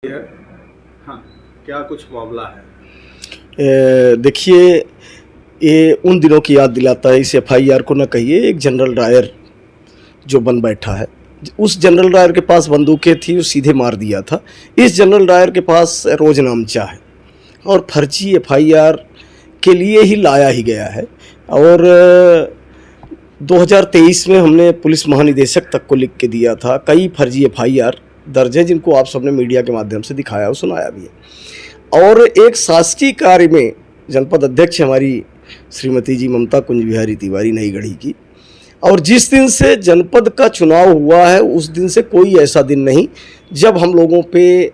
है। हाँ, क्या कुछ मामला है? देखिए, ये उन दिनों की याद दिलाता है। इस एफआईआर को न कहिए, एक जनरल डायर जो बन बैठा है, उस जनरल डायर के पास बंदूकें थी, वो सीधे मार दिया था। इस जनरल डायर के पास रोज नामचा है और फर्जी एफआईआर के लिए ही लाया ही गया है। और 2023 में हमने पुलिस महानिदेशक तक को लिख के दिया था। कई फर्जी एफआईआर दर्ज है जिनको आप सबने मीडिया के माध्यम से दिखाया और सुनाया भी है। और एक शासकीय कार्य में जनपद अध्यक्ष हमारी श्रीमती जी ममता कुंज बिहारी तिवारी नई गढ़ी की, और जिस दिन से जनपद का चुनाव हुआ है उस दिन से कोई ऐसा दिन नहीं जब हम लोगों पे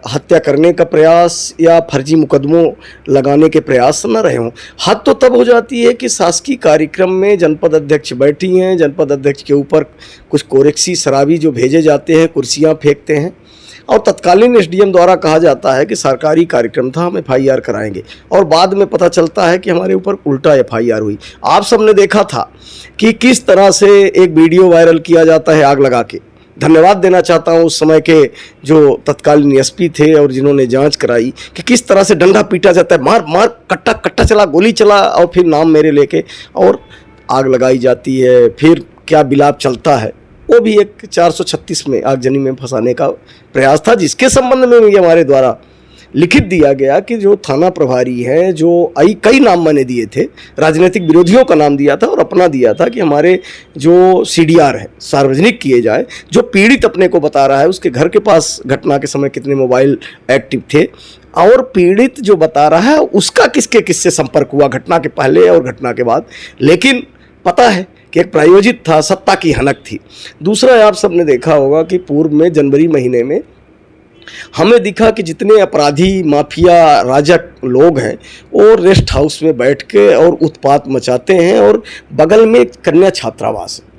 हत्या करने का प्रयास या फर्जी मुकदमों लगाने के प्रयास न रहे हों। हद तो तब हो जाती है कि शासकीय कार्यक्रम में जनपद अध्यक्ष बैठी हैं, जनपद अध्यक्ष के ऊपर कुछ कोरेक्सी शराबी जो भेजे जाते हैं, कुर्सियां फेंकते हैं, और तत्कालीन एसडीएम द्वारा कहा जाता है कि सरकारी कार्यक्रम था, हम एफआईआर कराएंगे, और बाद में पता चलता है कि हमारे ऊपर उल्टा एफआईआर हुई। आप सबने देखा था कि किस तरह से एक वीडियो वायरल किया जाता है आग लगा के। धन्यवाद देना चाहता हूँ उस समय के जो तत्कालीन एसपी थे और जिन्होंने जांच कराई कि किस तरह से डंडा पीटा जाता है, मार मार कट्टा कट्टा चला, गोली चला, और फिर नाम मेरे लेके और आग लगाई जाती है। फिर क्या बिलाप चलता है, वो भी एक 436 में आगजनी में फंसाने का प्रयास था, जिसके संबंध में भी हमारे द्वारा लिखित दिया गया कि जो थाना प्रभारी हैं, जो कई नाम मैंने दिए थे, राजनीतिक विरोधियों का नाम दिया था और अपना दिया था कि हमारे जो सीडीआर है सार्वजनिक किए जाए। जो पीड़ित अपने को बता रहा है उसके घर के पास घटना के समय कितने मोबाइल एक्टिव थे, और पीड़ित जो बता रहा है उसका किसके किससे संपर्क हुआ घटना के पहले और घटना के बाद। लेकिन पता है कि एक प्रायोजित था, सत्ता की हनक थी। दूसरा, आप सबने देखा होगा कि पूर्व में जनवरी महीने में हमें दिखा कि जितने अपराधी माफिया राजक लोग हैं वो रेस्ट हाउस में बैठ के और उत्पात मचाते हैं, और बगल में कन्या छात्रावास है,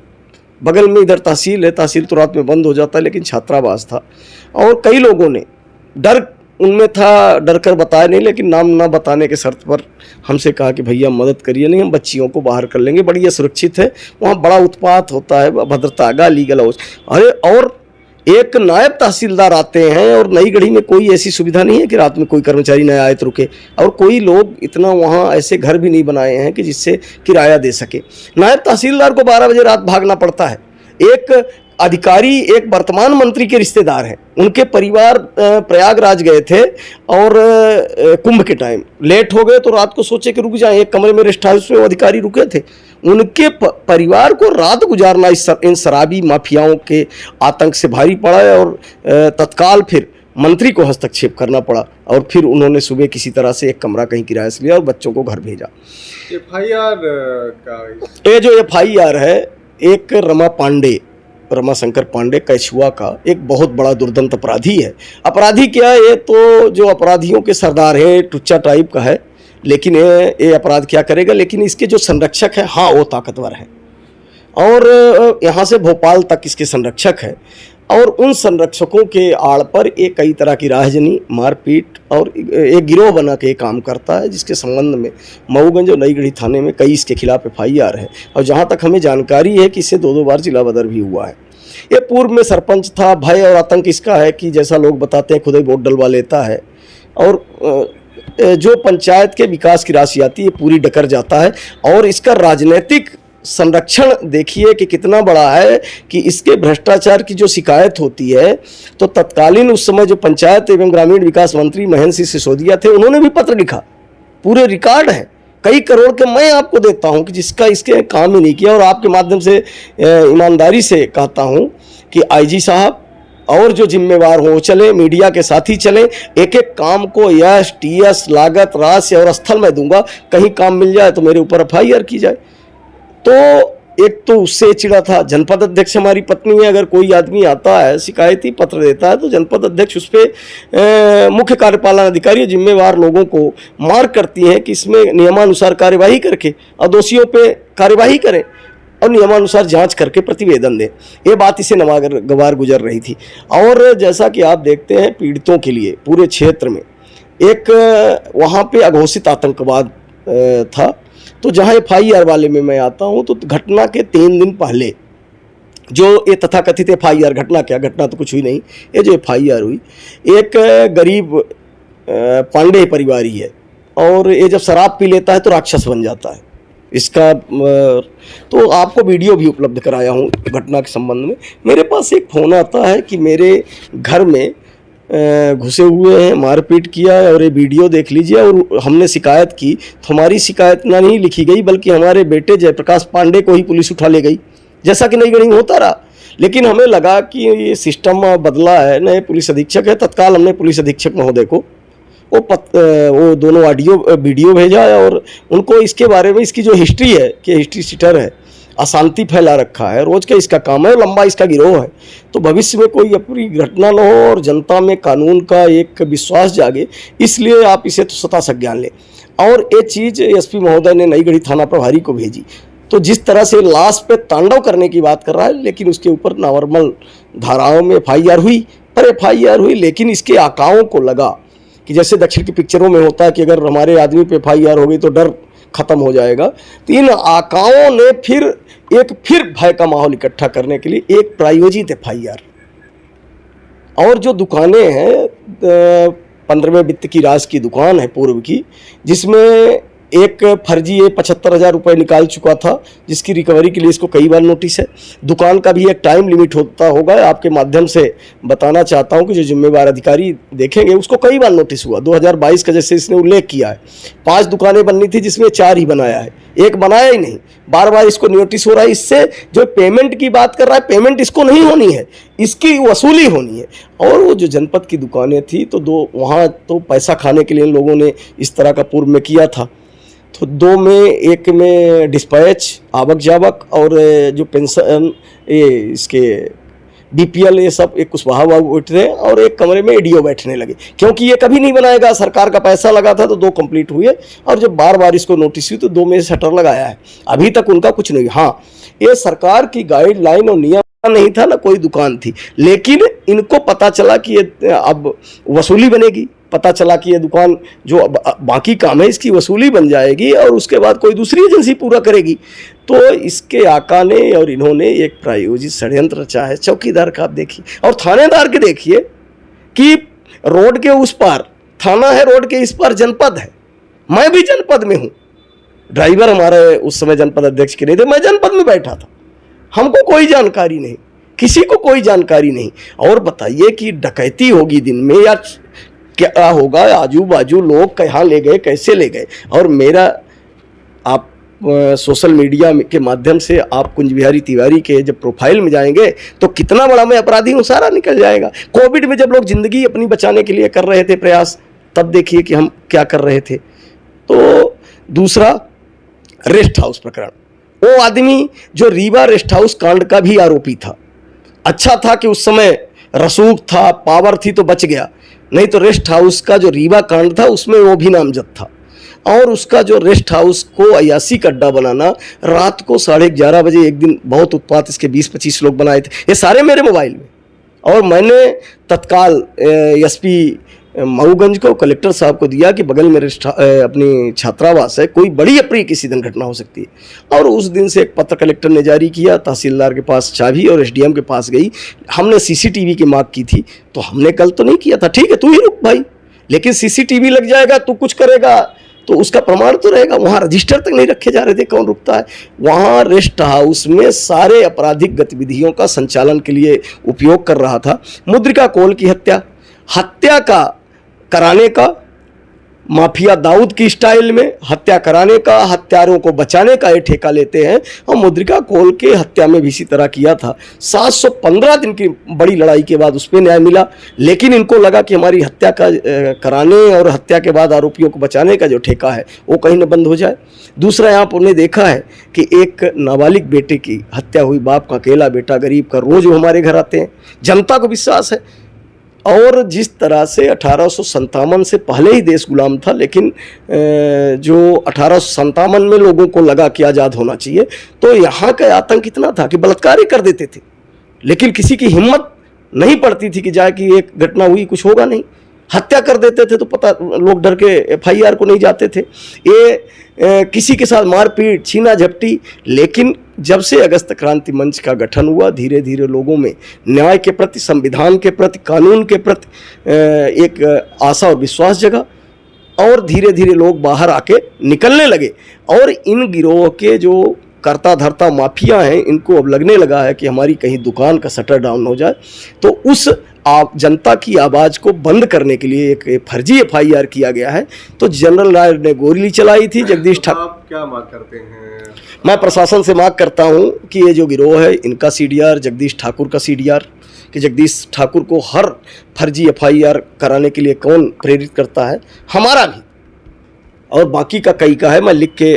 बगल में इधर तहसील है, तहसील तो रात में बंद हो जाता है, लेकिन छात्रावास था। और कई लोगों ने डर उनमें था, डर कर बताया नहीं, लेकिन नाम ना बताने के शर्त पर हमसे कहा कि भैया मदद करिए, नहीं हम बच्चियों को बाहर कर लेंगे, बढ़िया सुरक्षित है, वहाँ बड़ा उत्पात होता है, भद्रता, गाली गलौज। अरे, और एक नायब तहसीलदार आते हैं, और नई गढ़ी में कोई ऐसी सुविधा नहीं है कि रात में कोई कर्मचारी नया आए तो रुके, और कोई लोग इतना वहाँ ऐसे घर भी नहीं बनाए हैं कि जिससे किराया दे सके। नायब तहसीलदार को 12 बजे रात भागना पड़ता है। एक अधिकारी एक वर्तमान मंत्री के रिश्तेदार हैं, उनके परिवार प्रयागराज गए थे और कुंभ के टाइम लेट हो गए, तो रात को सोचे कि रुक जाएं, एक कमरे में रेस्ट हाउस में वो अधिकारी रुके थे। उनके परिवार को रात गुजारना इन शराबी माफियाओं के आतंक से भारी पड़ा है, और तत्काल फिर मंत्री को हस्तक्षेप करना पड़ा, और फिर उन्होंने सुबह किसी तरह से एक कमरा कहीं किराए से लिया और बच्चों को घर भेजा। एफआईआर का ये जो एफआईआर है, एक रमाशंकर पांडे कैछुआ का एक बहुत बड़ा दुर्दांत अपराधी है। अपराधी क्या है, ये तो जो अपराधियों के सरदार है, टुच्चा टाइप का है, लेकिन ये अपराध क्या करेगा। लेकिन इसके जो संरक्षक है, हाँ वो ताकतवर है, और यहाँ से भोपाल तक इसके संरक्षक है, और उन संरक्षकों के आड़ पर एक कई तरह की राहजनी, मारपीट और एक गिरोह बना के काम करता है, जिसके संबंध में मऊगंज और नई गढ़ी थाने में कई इसके खिलाफ एफआईआर है, और जहाँ तक हमें जानकारी है कि इससे 2 बार जिला बदर भी हुआ है। ये पूर्व में सरपंच था। भय और आतंक इसका है कि जैसा लोग बताते हैं खुद ही वोट डलवा लेता है, और जो पंचायत के विकास की राशि आती है पूरी डकर जाता है। और इसका राजनीतिक संरक्षण देखिए कि कितना बड़ा है कि इसके भ्रष्टाचार की जो शिकायत होती है, तो तत्कालीन उस समय जो पंचायत एवं ग्रामीण विकास मंत्री महेंद्र सिंह सिसोदिया थे, उन्होंने भी पत्र लिखा, पूरे रिकॉर्ड है, कई करोड़ के मैं आपको देता हूं कि जिसका इसके काम ही नहीं किया। और आपके माध्यम से ईमानदारी से कहता हूं कि आईजी साहब और जो जिम्मेवार हो चले, मीडिया के साथ ही चले, एक एक काम को यश टीएस लागत राशि और स्थल में दूंगा, कहीं काम मिल जाए तो मेरे ऊपर एफआईआर की जाए। तो एक तो उससे चिढ़ा था। जनपद अध्यक्ष हमारी पत्नी है, अगर कोई आदमी आता है शिकायती पत्र देता है तो जनपद अध्यक्ष उस पर मुख्य कार्यपालन अधिकारी जिम्मेवार लोगों को मार्क करती हैं कि इसमें नियमानुसार कार्यवाही करके और दोषियों पे कार्यवाही करें और नियमानुसार जांच करके प्रतिवेदन दें। ये बात इसे गवार गुजर रही थी। और जैसा कि आप देखते हैं, पीड़ितों के लिए पूरे क्षेत्र में एक वहाँ पे अघोषित आतंकवाद था। तो जहाँ एफआईआर वाले में मैं आता हूँ, तो घटना के 3 दिन पहले जो ये तथाकथित FIR, घटना क्या, घटना तो कुछ हुई नहीं, ये जो FIR हुई, एक गरीब पांडे परिवार ही है और ये जब शराब पी लेता है तो राक्षस बन जाता है। इसका तो आपको वीडियो भी उपलब्ध कराया हूँ घटना के संबंध में। मेरे पास एक फ़ोन आता है कि मेरे घर में घुसे हुए हैं, मारपीट किया है और ये वीडियो देख लीजिए, और हमने शिकायत की तो हमारी शिकायत ना नहीं लिखी गई बल्कि हमारे बेटे जयप्रकाश पांडे को ही पुलिस उठा ले गई, जैसा कि नई गढ़ी में होता रहा। लेकिन हमें लगा कि ये सिस्टम बदला है, नए पुलिस अधीक्षक है, तत्काल हमने पुलिस अधीक्षक महोदय को वो दोनों वीडियो भेजा है और उनको इसके बारे में, इसकी जो हिस्ट्री है कि हिस्ट्री सीटर है, अशांति फैला रखा है, रोज का इसका काम है, लंबा इसका गिरोह है, तो भविष्य में कोई अपनी घटना न हो और जनता में कानून का एक विश्वास जागे, इसलिए आप इसे तो सता संज्ञान लें। और ये चीज़ SP महोदय ने नई गढ़ी थाना प्रभारी को भेजी। तो जिस तरह से लाश पे तांडव करने की बात कर रहा है, लेकिन उसके ऊपर नॉर्मल धाराओं में FIR हुई, पर FIR हुई, लेकिन इसके आकाओं को लगा कि जैसे दक्षिण की पिक्चरों में होता है कि अगर हमारे आदमी पे FIR हो गई तो डर खत्म हो जाएगा। तो इन आकाओं ने फिर भय का माहौल इकट्ठा करने के लिए एक प्रायोजित FIR, और जो दुकानें हैं 15वें वित्त की राज की दुकान है पूर्व की, जिसमें एक फर्जी 75,000 रुपये निकाल चुका था, जिसकी रिकवरी के लिए इसको कई बार नोटिस है। दुकान का भी एक टाइम लिमिट होता होगा, आपके माध्यम से बताना चाहता हूं कि जो जिम्मेवार अधिकारी देखेंगे उसको कई बार नोटिस हुआ। 2022 का जैसे इसने उल्लेख किया है, 5 दुकानें बननी थी जिसमें 4 ही बनाया है, एक बनाया ही नहीं, बार बार इसको नोटिस हो रहा है। इससे जो पेमेंट की बात कर रहा है, पेमेंट इसको नहीं होनी है, इसकी वसूली होनी है। और वो जो जनपद की दुकानें थी तो वहाँ तो पैसा खाने के लिए लोगों ने इस तरह का पूर्व में किया था। तो 2 में, एक में डिस्पैच, आवक जावक और जो पेंशन, ये इसके BPL, ये सब एक कुशवाहा बाबू बैठ रहे और एक कमरे में ADO बैठने लगे, क्योंकि ये कभी नहीं बनाएगा, सरकार का पैसा लगा था। तो 2 कंप्लीट हुए और जब बार बार इसको नोटिस हुई तो 2 में शटर लगाया है, अभी तक उनका कुछ नहीं। हाँ, ये सरकार की गाइडलाइन और नियम नहीं था, ना कोई दुकान थी, लेकिन इनको पता चला कि ये अब वसूली बनेगी, पता चला कि ये दुकान जो बाकी काम है इसकी वसूली बन जाएगी और उसके बाद कोई दूसरी एजेंसी पूरा करेगी। तो इसके आका ने और इन्होंने एक प्रायोजित षड्यंत्र रचा है। चौकीदार का आप देखिए और थानेदार के देखिए कि रोड के उस पार थाना है, रोड के इस पार जनपद है। मैं भी जनपद में हूँ, ड्राइवर हमारे उस समय जनपद अध्यक्ष के नहीं थे, मैं जनपद में बैठा था, हमको कोई जानकारी नहीं, किसी को कोई जानकारी नहीं। और बताइए कि डकैती होगी दिन में या क्या होगा, आजू बाजू लोग कहाँ ले गए, कैसे ले गए। और मेरा आप सोशल मीडिया के माध्यम से आप कुंज बिहारी तिवारी के जब प्रोफाइल में जाएंगे तो कितना बड़ा मैं अपराधी हूँ सारा निकल जाएगा। कोविड में जब लोग जिंदगी अपनी बचाने के लिए कर रहे थे प्रयास, तब देखिए कि हम क्या कर रहे थे। तो दूसरा, रेस्ट हाउस प्रकरण, वो आदमी जो रीवा रेस्ट हाउस कांड का भी आरोपी था, अच्छा था कि उस समय रसूख था, पावर थी तो बच गया, नहीं तो रेस्ट हाउस का जो रीवा कांड था उसमें वो भी नामजद था। और उसका जो रेस्ट हाउस को अयासी का अड्डा बनाना, रात को 11:30 बजे एक दिन बहुत उत्पात इसके 20-25 लोग बनाए थे, ये सारे मेरे मोबाइल में। और मैंने तत्काल SP मऊगंज को, कलेक्टर साहब को दिया कि बगल में अपनी छात्रावास है, कोई बड़ी अप्रिय किसी दिन घटना हो सकती है। और उस दिन से एक पत्र कलेक्टर ने जारी किया, तहसीलदार के पास चाबी और SDM के पास गई। हमने CCTV की मांग की थी, तो हमने कल तो नहीं किया था, ठीक है तू ही रुक भाई, लेकिन CCTV लग जाएगा, तू कुछ करेगा तो उसका प्रमाण तो रहेगा। वहाँ रजिस्टर तक नहीं रखे जा रहे थे, कौन रुकता है। वहाँ रेस्ट हाउस में सारे आपराधिक गतिविधियों का संचालन के लिए उपयोग कर रहा था। मुद्रिका कोल की हत्या का कराने का, माफिया दाऊद की स्टाइल में हत्या कराने का, हत्यारों को बचाने का ये ठेका लेते हैं। और मुद्रिका कोल के हत्या में भी इसी तरह किया था। 715 दिन की बड़ी लड़ाई के बाद उस पर न्याय मिला, लेकिन इनको लगा कि हमारी हत्या का कराने और हत्या के बाद आरोपियों को बचाने का जो ठेका है वो कहीं न बंद हो जाए। दूसरा, यहाँ पर उन्हें देखा है कि एक नाबालिग बेटे की हत्या हुई, बाप का अकेला बेटा, गरीब का, रोज वो हमारे घर आते हैं, जनता को विश्वास है। और जिस तरह से 1857 से पहले ही देश गुलाम था, लेकिन जो 1857 में लोगों को लगा कि आज़ाद होना चाहिए, तो यहाँ का आतंक इतना था कि बलात्कार ही कर देते थे, लेकिन किसी की हिम्मत नहीं पड़ती थी कि जाए कि एक घटना हुई कुछ होगा नहीं। हत्या कर देते थे तो पता लोग डर के एफआईआर को नहीं जाते थे। ये किसी के साथ मारपीट, छीना झपटी, लेकिन जब से अगस्त क्रांति मंच का गठन हुआ, धीरे धीरे लोगों में न्याय के प्रति, संविधान के प्रति, कानून के प्रति एक आशा और विश्वास जगा और धीरे धीरे लोग बाहर आके निकलने लगे। और इन गिरोह के जो करता धरता माफिया हैं, इनको अब लगने लगा है कि हमारी कहीं दुकान का शटर डाउन हो जाए, तो उस जनता की आवाज़ को बंद करने के लिए एक फर्जी एफआईआर किया गया है। तो जनरल राय ने गोली चलाई थी जगदीश ठाकुर। आप क्या मांग करते हैं? मैं प्रशासन से मांग करता हूं कि ये जो गिरोह है, इनका सीडीआर, जगदीश ठाकुर का सीडीआर, कि जगदीश ठाकुर को हर फर्जी एफआईआर कराने के लिए कौन प्रेरित करता है, हमारा भी और बाकी का कई का है, मैं लिख के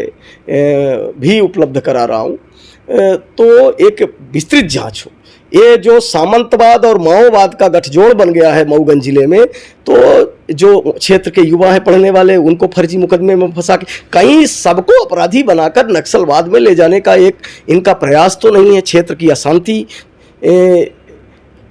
भी उपलब्ध करा रहा हूँ। तो एक विस्तृत जांच हो। ये जो सामंतवाद और माओवाद का गठजोड़ बन गया है मऊगंज जिले में, तो जो क्षेत्र के युवा हैं पढ़ने वाले, उनको फर्जी मुकदमे में फंसा के कहीं सबको अपराधी बनाकर नक्सलवाद में ले जाने का एक इनका प्रयास तो नहीं है। क्षेत्र की अशांति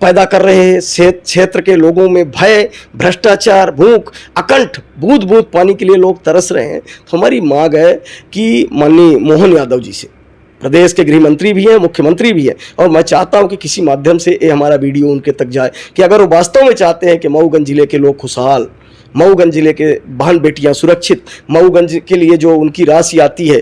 पैदा कर रहे हैं, क्षेत्र के लोगों में भय, भ्रष्टाचार, भूख, अकंठ, बूंद बूंद पानी के लिए लोग तरस रहे हैं। तो हमारी मांग है कि माननीय मोहन यादव जी से, प्रदेश के गृह मंत्री भी हैं, मुख्यमंत्री भी हैं, और मैं चाहता हूं कि किसी माध्यम से ये हमारा वीडियो उनके तक जाए कि अगर वो वास्तव में चाहते हैं कि मऊगंज जिले के लोग खुशहाल, मऊगंज जिले के बहन बेटियां सुरक्षित, मऊगंज के लिए जो उनकी राशि आती है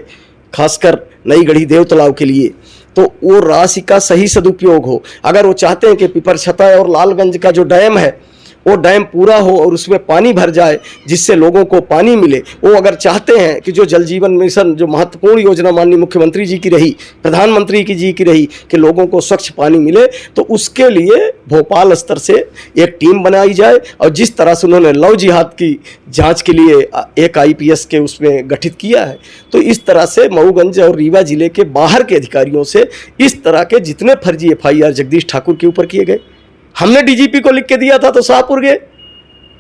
खासकर नई गढ़ी देव तालाब के लिए, तो वो राशि का सही सदुपयोग हो। अगर वो चाहते हैं कि पिपरछता और लालगंज का जो डैम है वो डैम पूरा हो और उसमें पानी भर जाए जिससे लोगों को पानी मिले, वो अगर चाहते हैं कि जो जल जीवन मिशन जो महत्वपूर्ण योजना माननीय मुख्यमंत्री जी की रही, प्रधानमंत्री जी की रही कि लोगों को स्वच्छ पानी मिले, तो उसके लिए भोपाल स्तर से एक टीम बनाई जाए। और जिस तरह से उन्होंने लव जिहाद की जांच के लिए एक IPS के उसमें गठित किया है, तो इस तरह से मऊगंज और रीवा जिले के बाहर के अधिकारियों से इस तरह के जितने फर्जी FIR जगदीश ठाकुर के ऊपर किए गए, हमने DGP को लिख के दिया था तो शाहपुर गए,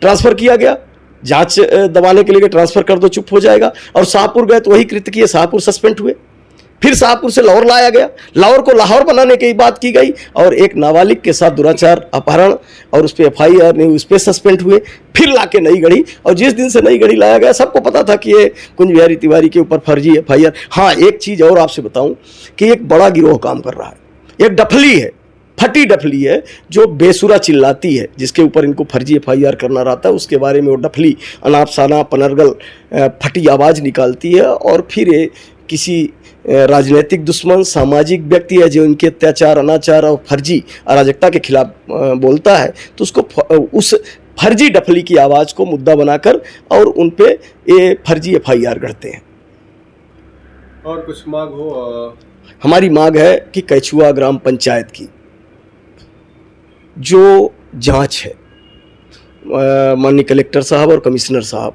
ट्रांसफ़र किया गया, जांच दबाने के लिए ट्रांसफ़र कर दो चुप हो जाएगा, और शाहपुर गए तो वही कृत्य किए, शाहपुर सस्पेंड हुए। फिर शाहपुर से लाहौर लाया गया, लाहौर को लाहौर बनाने की बात की गई, और एक नाबालिग के साथ दुराचार, अपहरण और उस पर FIR नहीं, उस पर सस्पेंड हुए। फिर लाके नई गढ़ी, और जिस दिन से नई गढ़ी लाया गया सबको पता था कि ये कुंज बिहारी तिवारी के ऊपर फर्जी FIR। हाँ, एक चीज़ और आपसे बताऊं कि एक बड़ा गिरोह काम कर रहा है, एक डफली है, फटी डफली है जो बेसुरा चिल्लाती है, जिसके ऊपर इनको फर्जी FIR करना रहता है, उसके बारे में वो डफली अनाप शनाप पनरगल फटी आवाज़ निकालती है, और फिर ये किसी राजनीतिक दुश्मन, सामाजिक व्यक्ति है जो इनके अत्याचार, अनाचार और फर्जी अराजकता के खिलाफ बोलता है, तो उसको उस फर्जी डफली की आवाज़ को मुद्दा बनाकर और उन पे ये फर्जी FIR करते हैं। और कुछ मांग हो? हमारी मांग है कि कैचुआ ग्राम पंचायत की जो जांच है, माननीय कलेक्टर साहब और कमिश्नर साहब,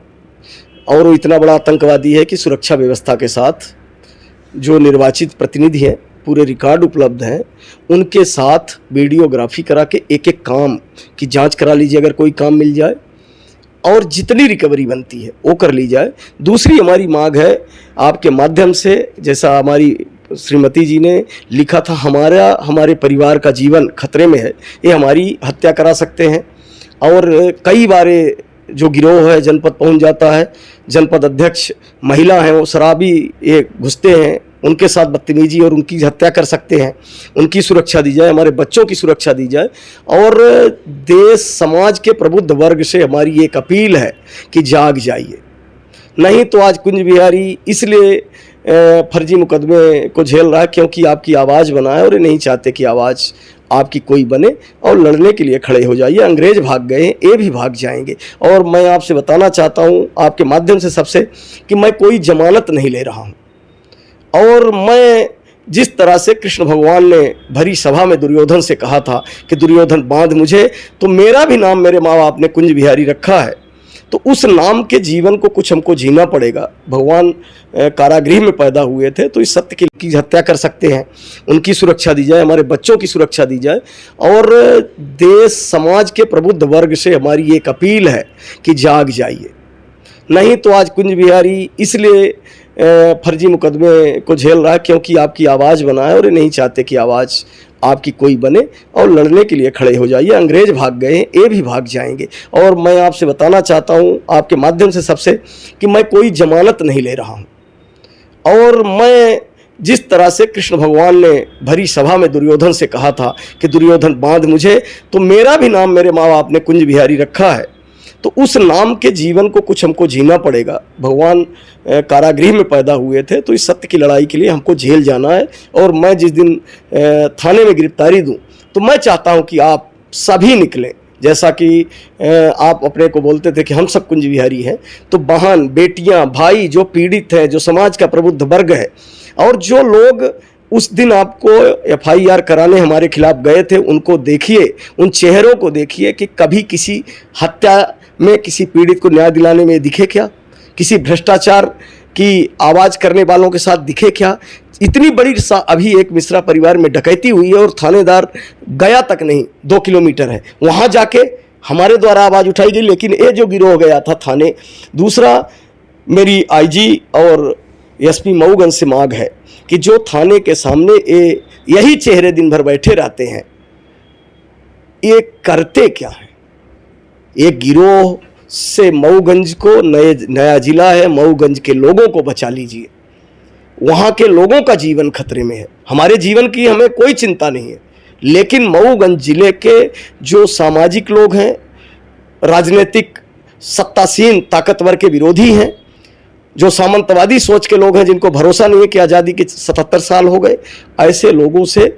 और वो इतना बड़ा आतंकवादी है कि सुरक्षा व्यवस्था के साथ जो निर्वाचित प्रतिनिधि हैं, पूरे रिकॉर्ड उपलब्ध हैं, उनके साथ वीडियोग्राफी करा के एक एक काम की जांच करा लीजिए, अगर कोई काम मिल जाए, और जितनी रिकवरी बनती है वो कर ली जाए। दूसरी हमारी मांग है आपके माध्यम से, जैसा हमारी श्रीमती जी ने लिखा था, हमारे परिवार का जीवन खतरे में है, ये हमारी हत्या करा सकते हैं। और कई बार जो गिरोह है जनपद पहुंच जाता है, जनपद अध्यक्ष महिला हैं, वो शराबी ये घुसते हैं, उनके साथ बदतमीजी और उनकी हत्या कर सकते हैं। उनकी सुरक्षा दी जाए, हमारे बच्चों की सुरक्षा दी जाए। और देश समाज के प्रबुद्ध वर्ग से हमारी एक अपील है कि जाग जाइए, नहीं तो आज कुंज बिहारी इसलिए फर्जी मुकदमे को झेल रहा है क्योंकि आपकी आवाज़ बना है, और ये नहीं चाहते कि आवाज़ आपकी कोई बने, और लड़ने के लिए खड़े हो जाइए। अंग्रेज भाग गए हैं, ये भी भाग जाएंगे। और मैं आपसे बताना चाहता हूँ आपके माध्यम से सबसे कि मैं कोई जमानत नहीं ले रहा हूँ, और मैं जिस तरह से कृष्ण भगवान ने भरी सभा में दुर्योधन से कहा था कि दुर्योधन बांध मुझे, तो मेरा भी नाम मेरे माँ बाप ने कुंज बिहारी रखा है, तो उस नाम के जीवन को कुछ हमको जीना पड़ेगा। भगवान कारागृह में पैदा हुए थे, तो इस सत्य की हत्या कर सकते हैं, उनकी सुरक्षा दी जाए, हमारे बच्चों की सुरक्षा दी जाए। और देश समाज के प्रबुद्ध वर्ग से हमारी एक अपील है कि जाग जाइए, नहीं तो आज कुंज बिहारी इसलिए फर्जी मुकदमे को झेल रहा है क्योंकि आपकी आवाज़ बना है और ये नहीं चाहते कि आवाज़ आपकी कोई बने और लड़ने के लिए खड़े हो जाइए। अंग्रेज भाग गए हैं, ये भी भाग जाएंगे। और मैं आपसे बताना चाहता हूँ आपके माध्यम से सबसे कि मैं कोई जमानत नहीं ले रहा हूँ। और मैं जिस तरह से कृष्ण भगवान ने भरी सभा में दुर्योधन से कहा था कि दुर्योधन बांध मुझे, तो मेरा भी नाम मेरे माँ बाप ने कुंज बिहारी रखा है, तो उस नाम के जीवन को कुछ हमको जीना पड़ेगा। भगवान कारागृह में पैदा हुए थे, तो इस सत्य की लड़ाई के लिए हमको जेल जाना है। और मैं जिस दिन थाने में गिरफ्तारी दूं, तो मैं चाहता हूं कि आप सभी निकलें। जैसा कि आप अपने को बोलते थे कि हम सब कुंज बिहारी हैं, तो बहन, बेटियां, भाई जो पीड़ित हैं, जो समाज का प्रबुद्ध वर्ग है, और जो लोग उस दिन आपको FIR कराने हमारे खिलाफ गए थे, उनको देखिए, उन चेहरों को देखिए कि कभी किसी हत्या में किसी पीड़ित को न्याय दिलाने में दिखे क्या? किसी भ्रष्टाचार की आवाज़ करने वालों के साथ दिखे क्या? इतनी बड़ी अभी एक मिश्रा परिवार में डकैती हुई है और थानेदार गया तक नहीं, 2 किलोमीटर है, वहाँ जाके हमारे द्वारा आवाज़ उठाई गई, लेकिन ये जो गिरोह गया था थाने। दूसरा, मेरी IG और SP मऊगंज से मांग है कि जो थाने के सामने यही चेहरे दिन भर बैठे रहते हैं, ये करते क्या है? एक गिरोह से मऊगंज को नया जिला है, मऊगंज के लोगों को बचा लीजिए। वहाँ के लोगों का जीवन खतरे में है। हमारे जीवन की हमें कोई चिंता नहीं है, लेकिन मऊगंज जिले के जो सामाजिक लोग हैं, राजनीतिक सत्तासीन ताकतवर के विरोधी हैं, जो सामंतवादी सोच के लोग हैं, जिनको भरोसा नहीं है कि आज़ादी के 77 साल हो गए, ऐसे लोगों से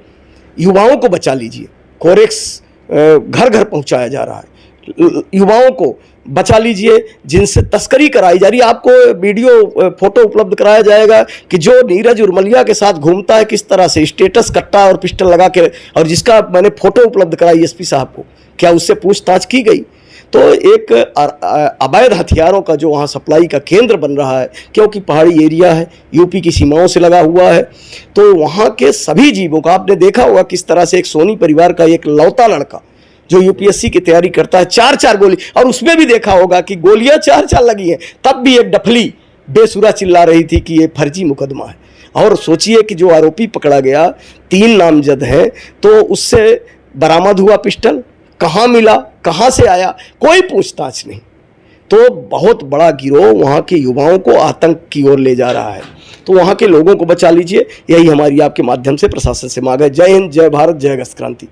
युवाओं को बचा लीजिए। कोरेक्स घर घर पहुंचाया जा रहा है, युवाओं को बचा लीजिए जिनसे तस्करी कराई जा रही है। आपको वीडियो फोटो उपलब्ध कराया जाएगा कि जो नीरज उर्मलिया के साथ घूमता है, किस तरह से स्टेटस कट्टा और पिस्टल लगा के, और जिसका मैंने फोटो उपलब्ध कराई SP साहब को, क्या उससे पूछताछ की गई? तो एक अवैध हथियारों का जो वहाँ सप्लाई का केंद्र बन रहा है, क्योंकि पहाड़ी एरिया है, UP की सीमाओं से लगा हुआ है, तो वहाँ के सभी जीवों का आपने देखा होगा किस तरह से एक सोनी परिवार का एक लौता लड़का जो UPSC की तैयारी करता है, 4-4 गोली, और उसमें भी देखा होगा कि गोलियां 4-4 लगी हैं, तब भी एक डफली बेसुरा चिल्ला रही थी कि ये फर्जी मुकदमा है। और सोचिए कि जो आरोपी पकड़ा गया 3 नामजद हैं, तो उससे बरामद हुआ पिस्टल, कहाँ मिला, कहाँ से आया, कोई पूछताछ नहीं। तो बहुत बड़ा गिरोह वहाँ के युवाओं को आतंक की ओर ले जा रहा है। तो वहाँ के लोगों को बचा लीजिए, यही हमारी आपके माध्यम से प्रशासन से मांग है। जय हिंद, जय भारत, जय गस्त क्रांति।